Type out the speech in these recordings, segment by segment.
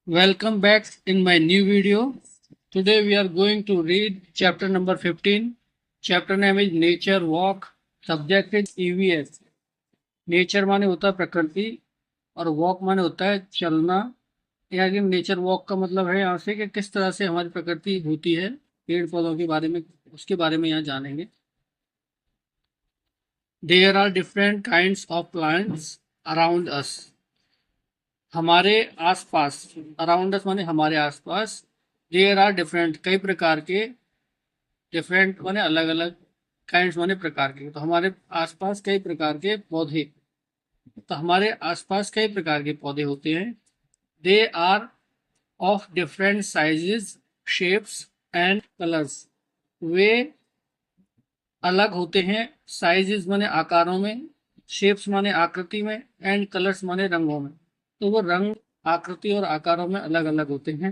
Welcome back in my new video. Today we are going to read chapter number 15. Chapter name is Nature Walk. Subject is EVS. Nature माने होता है प्रकृति और walk माने होता है चलना। यहाँ की नेचर वॉक का मतलब है यहाँ से कि किस तरह से हमारी प्रकृति होती है, पेड़ पौधों के बारे में, उसके बारे में यहाँ जानेंगे। There are different kinds of plants around us. हमारे आसपास, अराउंड अस माने हमारे आसपास। देयर आर डिफरेंट, कई प्रकार के, डिफरेंट माने अलग अलग, काइंड्स माने प्रकार के। तो हमारे आसपास कई प्रकार के पौधे, तो हमारे आसपास कई प्रकार के पौधे होते हैं। They are of different sizes, shapes and colours. वे अलग होते हैं, साइजेस माने आकारों में, शेप्स माने आकृति में, एंड कलर्स माने रंगों में। तो वो रंग, आकृति और आकारों में अलग अलग होते हैं।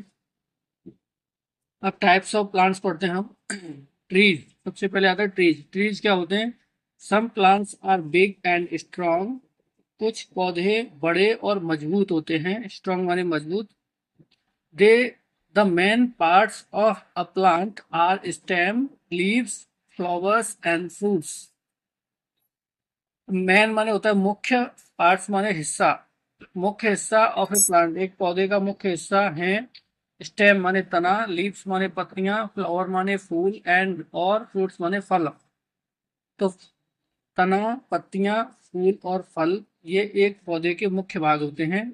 अब टाइप्स ऑफ प्लांट्स पढ़ते हैं हम। ट्रीज, सबसे पहले आता है ट्रीज। ट्रीज क्या होते हैं? Some plants are big and strong. कुछ पौधे बड़े और मजबूत होते हैं। स्ट्रॉन्ग माने मजबूत। They the main parts of a plant are stem, leaves, flowers and fruits. Main माने होता है मुख्य, पार्ट्स माने हिस्सा। मुख्य हिस्सा ऑफ ए प्लांट, एक पौधे का मुख्य हिस्सा है। स्टेम माने तना, लीव्स माने पत्तियां, फ्लावर माने फूल, एंड और फ्रूट्स माने फल। तो तना, पत्तियां, फूल और फल ये एक पौधे के मुख्य भाग होते हैं।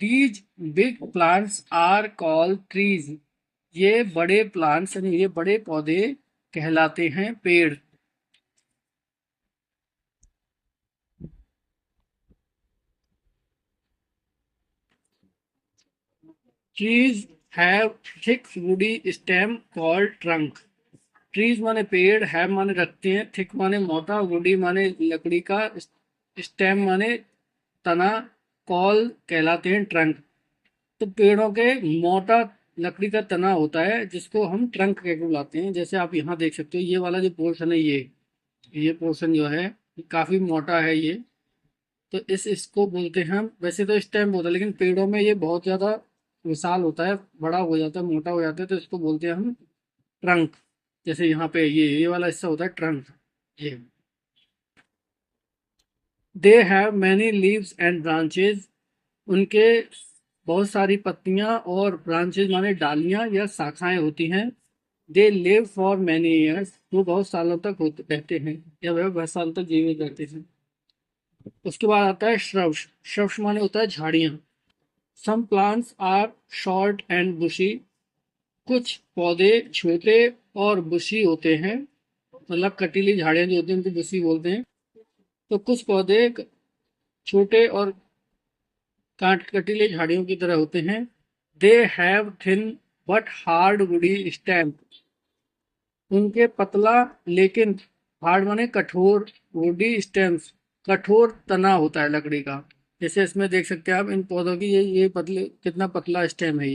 These big plants are called trees. ये बड़े प्लांट्स यानी ये बड़े पौधे कहलाते हैं पेड़। Trees have thick woody stem called trunk. Trees माने पेड़, हैव माने रखते हैं, थिक माने मोटा, वुडी माने लकड़ी का, स्टेम माने तना, कॉल कहलाते हैं ट्रंक। तो पेड़ों के मोटा लकड़ी का तना होता है जिसको हम ट्रंक कह के बुलाते हैं। जैसे आप यहाँ देख सकते हो, ये वाला जो पोर्शन है, ये पोर्शन जो है ये काफी मोटा है ये। तो इसको बोलते हैं हम, वैसे तो स्टेम बोलते हैं लेकिन पेड़ों में ये बहुत ज्यादा विशाल होता है, बड़ा हो जाता है, मोटा हो जाता है, तो इसको बोलते हैं हम ट्रंक। जैसे यहाँ पे ये वाला हिस्सा होता है ट्रंक। ये they have many leaves and branches. उनके बहुत सारी पत्तियां और ब्रांचेज माने डालियां या शाखाएं होती हैं। They live for many years. वो बहुत सालों तक होते रहते हैं, या वह बहुत साल तक जीवित रहते हैं। उसके बाद आता है श्रव्स। श्रव्स माने होता है झाड़ियां। Some plants are short and bushy. कुछ पौधे छोटे और बुशी होते हैं, मतलब कटीली झाड़ियां जो होती हैं उनको बुशी बोलते हैं। तो कुछ पौधे छोटे और काट कटीले झाड़ियों की तरह होते हैं। They have thin but hard woody stem. उनके पतला लेकिन हार्ड माने कठोर, वुडी स्टेम्स कठोर तना होता है लकड़ी का। जैसे इसमें देख सकते हैं आप इन पौधों की, ये पतले, कितना पतला स्टेम है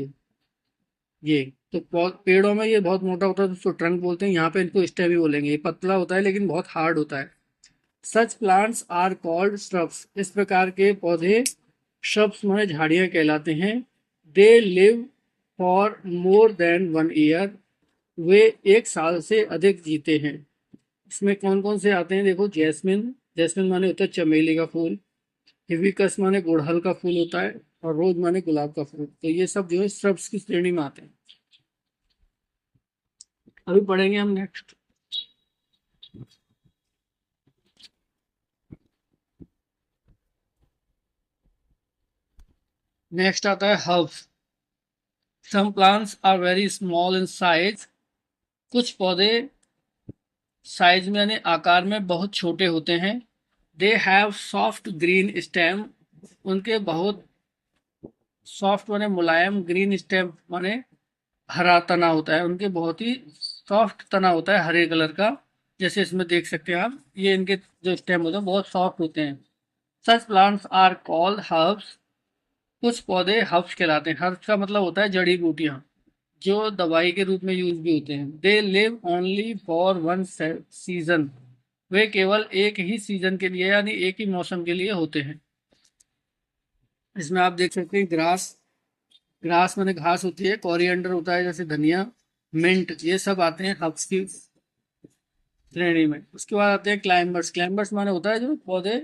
ये। तो पेड़ों में ये बहुत मोटा होता है तो उसको ट्रंक बोलते हैं, यहाँ पे इनको स्टेम ही बोलेंगे। ये पतला होता है लेकिन बहुत हार्ड होता है। Such plants are called shrubs। इस प्रकार के पौधे shrubs माने झाड़ियां कहलाते हैं। They live for more than 1 year. वे 1 साल से अधिक जीते हैं। इसमें कौन कौन से आते हैं देखो। जैस्मिन, जैस्मिन माने होता है चमेली का फूल। हिबिस्कस माने गुड़हल का फूल होता है। और रोज माने गुलाब का फूल। तो ये सब जो है shrubs की श्रेणी में आते हैं। अभी पढ़ेंगे हम नेक्स्ट। नेक्स्ट आता है herbs. Some plants are very small in size. कुछ पौधे साइज में यानी आकार में बहुत छोटे होते हैं। They have soft green stem. उनके बहुत सॉफ्ट माने मुलायम, ग्रीन स्टेम माने हरा तना होता है। उनके बहुत ही सॉफ्ट तना होता है हरे कलर का। जैसे इसमें देख सकते हैं आप, ये इनके जो स्टेम होते हैं बहुत सॉफ्ट होते हैं। Such plants are called herbs. कुछ पौधे हर्ब्स कहलाते हैं। हर्ब्स का मतलब होता है जड़ी बूटियां, जो दवाई के रूप में यूज भी होते हैं। They live only for 1 season. वे केवल एक ही सीजन के लिए यानी एक ही मौसम के लिए होते हैं। इसमें आप देख सकते हैं ग्रास, ग्रास माने घास होती है, कोरिएंडर होता है जैसे धनिया, मिंट, ये सब आते हैं हर्ब्स की श्रेणी में। उसके बाद आते हैं क्लाइंबर्स। क्लाइंबर्स माने होता है जो पौधे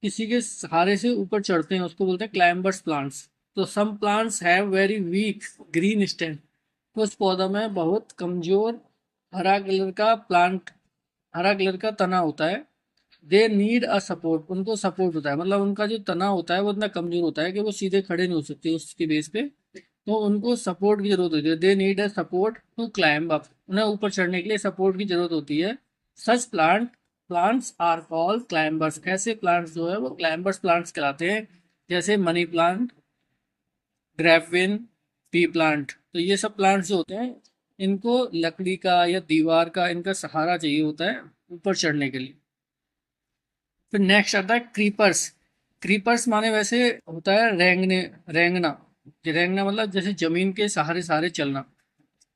किसी के सहारे से ऊपर चढ़ते हैं, उसको बोलते हैं क्लाइंबर्स प्लांट्स। तो some plants have very weak green stem. कुछ पौधों में बहुत कमजोर हरा कलर का प्लांट, हरा कलर का तना होता है। दे नीड अ सपोर्ट, उनको सपोर्ट होता है, मतलब उनका जो तना होता है वो इतना कमजोर होता है कि वो सीधे खड़े नहीं हो सकते उसके बेस पे, तो उनको सपोर्ट की जरूरत होती है। They need a support to climb up, उन्हें ऊपर चढ़ने के लिए सपोर्ट की जरूरत होती है। Such plants are called climbers. ऐसे प्लांट्स जो है वो क्लाइंबर्स प्लांट्स कहलाते हैं, जैसे money plant, grapevine, pea plant. तो ये सब प्लांट्स जो होते हैं, इनको लकड़ी का या दीवार का इनका सहारा चाहिए होता है ऊपर चढ़ने के लिए। फिर नेक्स्ट आता है क्रीपर्स। क्रीपर्स माने वैसे होता है रेंगने, रेंगना। रेंगना मतलब जैसे जमीन के सहारे सहारे चलना।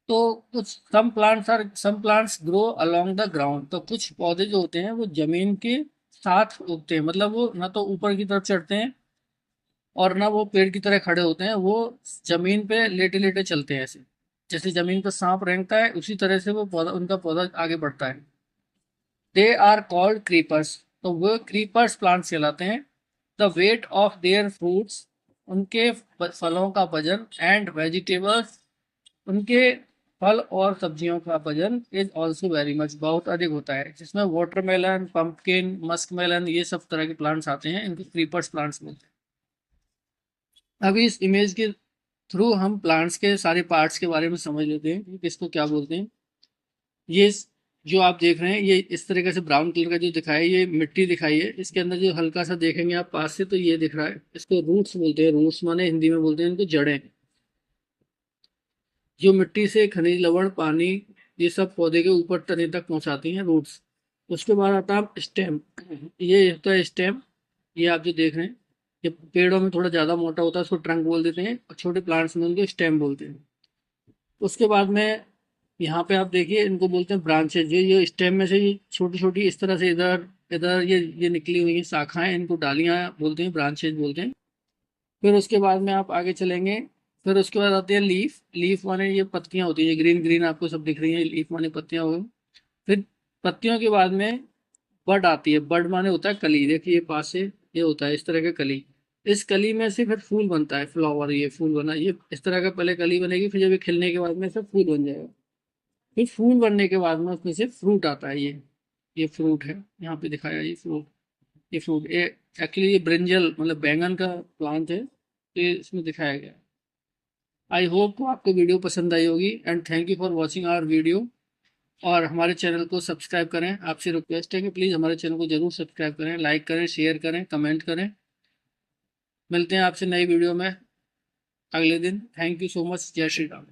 तो कुछ some plants grow along the ground. तो कुछ पौधे जो होते हैं वो जमीन के साथ उगते हैं, मतलब वो ना तो ऊपर की तरफ चढ़ते हैं और ना वो पेड़ की तरह खड़े होते हैं, वो जमीन पे लेटे लेटे चलते हैं ऐसे। जैसे जमीन पर सांप रेंगता है उसी तरह से वो पौधा, उनका पौधा आगे बढ़ता है। They are called creepers. तो वो क्रीपर्स प्लांट्स कहलाते हैं। The weight of their fruits, उनके फलों का वजन, एंड वेजिटेबल्स, उनके फल और सब्जियों का वजन इज ऑल्सो वेरी मच, बहुत अधिक होता है, जिसमें वाटरमेलन, पंपकिन, मस्क मेलन, ये सब तरह के प्लांट्स आते हैं, इनको क्रीपर्स प्लांट्स बोलते हैं। अभी इस इमेज के थ्रू हम प्लांट्स के सारे पार्ट्स के बारे में समझ लेते हैं कि किसको क्या बोलते हैं। ये जो आप देख रहे हैं ये इस तरीके से ब्राउन कलर का जो दिखाया है, ये मिट्टी दिखाई है। इसके अंदर जो हल्का सा देखेंगे आप पास से तो ये दिख रहा है, इसको रूट्स बोलते हैं। रूट्स माने हिंदी में बोलते हैं इनको जड़ें, जो मिट्टी से खनिज लवण, पानी, ये सब पौधे के ऊपर तने तक पहुंचाती हैं, रूट्स। उसके बाद आता है स्टेम। ये होता है स्टेम, ये आप जो देख रहे हैं, ये पेड़ों में थोड़ा ज्यादा मोटा होता है, उसको ट्रंक बोल देते हैं, और छोटे प्लांट्स में उनको स्टेम बोलते हैं। उसके बाद में यहाँ पे आप देखिए इनको बोलते हैं ब्रांचेज। ये स्टेम में से ये छोटी छोटी इस तरह से इधर इधर ये निकली हुई हैं शाखाएं, इनको डालियां बोलते हैं, ब्रांचेज बोलते हैं। फिर उसके बाद में आप आगे चलेंगे, फिर उसके बाद आती है लीफ। लीफ माने ये पत्तियां होती है, ग्रीन ग्रीन आपको सब दिख रही हैं, लीफ माने पत्तियां हो गई। फिर पत्तियों के बाद में बड आती है। बड माने होता है कली, देखिए ये पास से ये होता है इस तरह का कली। इस कली में से फिर फूल बनता है, फ्लावर, ये फूल बना, ये इस तरह का पहले कली बनेगी, फिर जब ये खिलने के बाद में सब फूल बन जाएगा। फिर फूल बनने के बाद में उसमें से फ्रूट आता है। ये फ्रूट है, यहाँ पे दिखाया है ये फ्रूट। ये फ्रूट ये एक्चुअली ये ब्रिंजल मतलब बैंगन का प्लांट है, तो ये इसमें दिखाया गया है। आई होप को आपको वीडियो पसंद आई होगी, and thank you for watching our video. और हमारे चैनल को सब्सक्राइब करें, आपसे रिक्वेस्ट है कि प्लीज़ हमारे चैनल को जरूर सब्सक्राइब करें, लाइक करें, शेयर करें, कमेंट करें। मिलते हैं आपसे नई वीडियो में अगले दिन। Thank you so much. जय श्री राम।